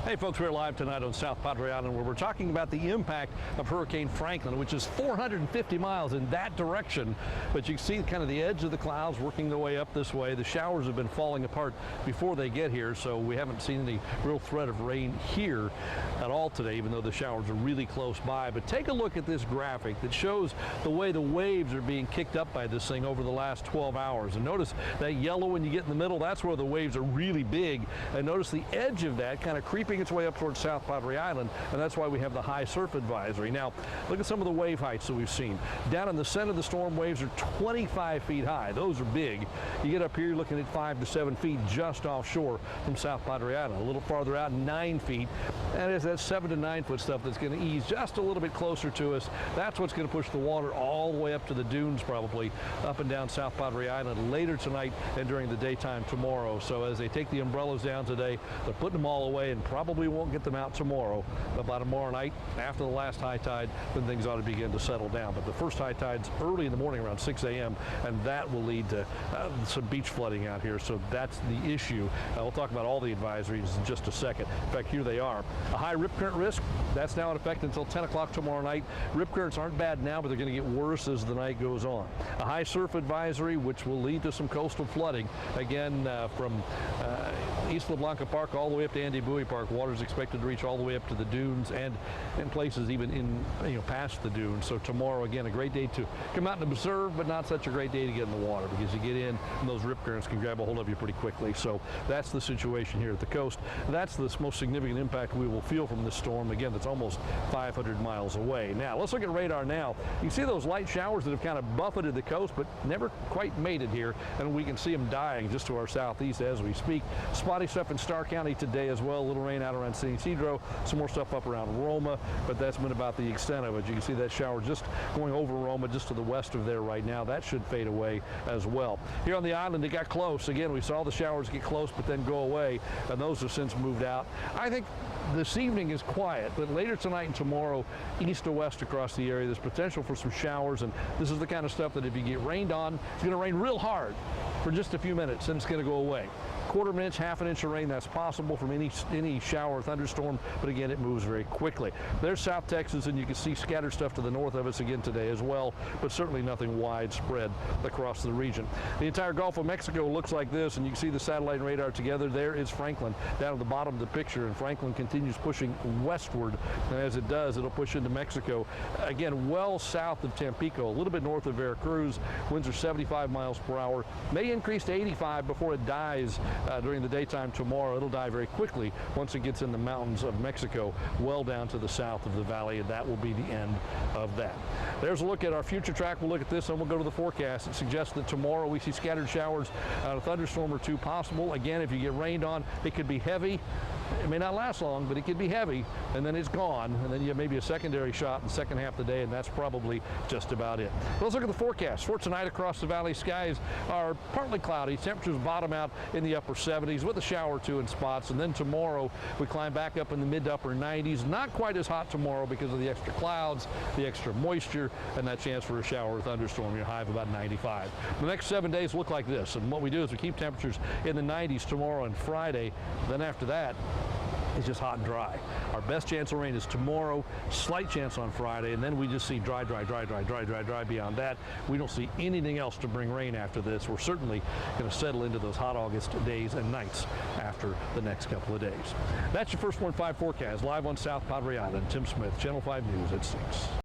Hey folks, we're live tonight on South Padre Island where we're talking about the impact of Hurricane Franklin, which is 450 miles in that direction. But you can see kind of the edge of the clouds working their way up this way. The showers have been falling apart before they get here, so we haven't seen any real threat of rain here at all today, even though the showers are really close by. But take a look at this graphic that shows the way the waves are being kicked up by this thing over the last 12 hours. And notice that yellow when you get in the middle, that's where the waves are really big. And notice the edge of that kind of creeping its way up towards South Padre Island, and that's why we have the high surf advisory. Now, look at some of the wave heights that we've seen. Down in the center of the storm, waves are 25 feet high. Those are big. You get up here, you're looking at 5 to 7 feet just offshore from South Padre Island. A little farther out, 9 feet. And it's that 7 to 9 foot stuff that's going to ease just a little bit closer to us. That's what's going to push the water all the way up to the dunes, probably up and down South Padre Island later tonight and during the daytime tomorrow. So as they take the umbrellas down today, they're putting them all away and probably won't get them out tomorrow. But by tomorrow night, after the last high tide, then things ought to begin to settle down. But the first high tide's early in the morning around 6 a.m. and that will lead to some beach flooding out here. So that's the issue. We'll talk about all the advisories in just a second. In fact, here they are. A high rip current risk, that's now in effect until 10 o'clock tomorrow night. Rip currents aren't bad now, but they're going to get worse as the night goes on. A high surf advisory, which will lead to some coastal flooding. Again, from Isla Blanca Park all the way up to Andy Buoy Park, water is expected to reach all the way up to the dunes and in places even in past the dunes. So tomorrow, again, a great day to come out and observe, but not such a great day to get in the water because you get in and those rip currents can grab a hold of you pretty quickly. So that's the situation here at the coast. That's the most significant impact we will feel from this storm. Again, that's almost 500 miles away. Now, let's look at radar now. You see those light showers that have kind of buffeted the coast, but never quite made it here, and we can see them dying just to our southeast as we speak. Spotty stuff in Starr County today as well. A little rain out around San Ysidro, some more stuff up around Roma, but that's been about the extent of it. You can see that shower just going over Roma, just to the west of there right now. That should fade away as well. Here on the island, it got close. Again, we saw the showers get close, but then go away, and those have since moved out. I think this evening is quiet, but later tonight and tomorrow, east to west across the area, there's potential for some showers, and this is the kind of stuff that if you get rained on, it's going to rain real hard for just a few minutes, and it's going to go away. Quarter of an inch, half an inch of rain, that's possible from any shower or thunderstorm, but again, it moves very quickly. There's South Texas, and you can see scattered stuff to the north of us again today as well, but certainly nothing widespread across the region. The entire Gulf of Mexico looks like this, and you can see the satellite and radar together. There is Franklin down at the bottom of the picture, and Franklin continues pushing westward, and as it does, it'll push into Mexico. Again, well south of Tampico, a little bit north of Veracruz. Winds are 75 miles per hour, may increase to 85 before it dies during the daytime tomorrow. It'll die very quickly once it gets in the mountains of Mexico, well down to the south of the valley, and that will be the end of that. There's a look at our future track. We'll look at this and we'll go to the forecast. It suggests that tomorrow we see scattered showers, a thunderstorm or two possible. Again, if you get rained on, it could be heavy. It may not last long, but it could be heavy, and then it's gone, and then you have maybe a secondary shot in the second half of the day, and that's probably just about it. Let's look at the forecast. For tonight across the valley, skies are partly cloudy. Temperatures bottom out in the upper 70s with a shower or two in spots, and then tomorrow we climb back up in the mid to upper 90s. Not quite as hot tomorrow because of the extra clouds, the extra moisture, and that chance for a shower or thunderstorm. Your high of about 95. The next 7 days look like this, and what we do is we keep temperatures in the 90s tomorrow and Friday. Then after that, it's just hot and dry. Our best chance of rain is tomorrow, slight chance on Friday, and then we just see dry beyond that. We don't see anything else to bring rain after this. We're certainly going to settle into those hot August days and nights after the next couple of days. That's your First Warn 5 forecast, live on South Padre Island. Tim Smith, Channel 5 News at 6.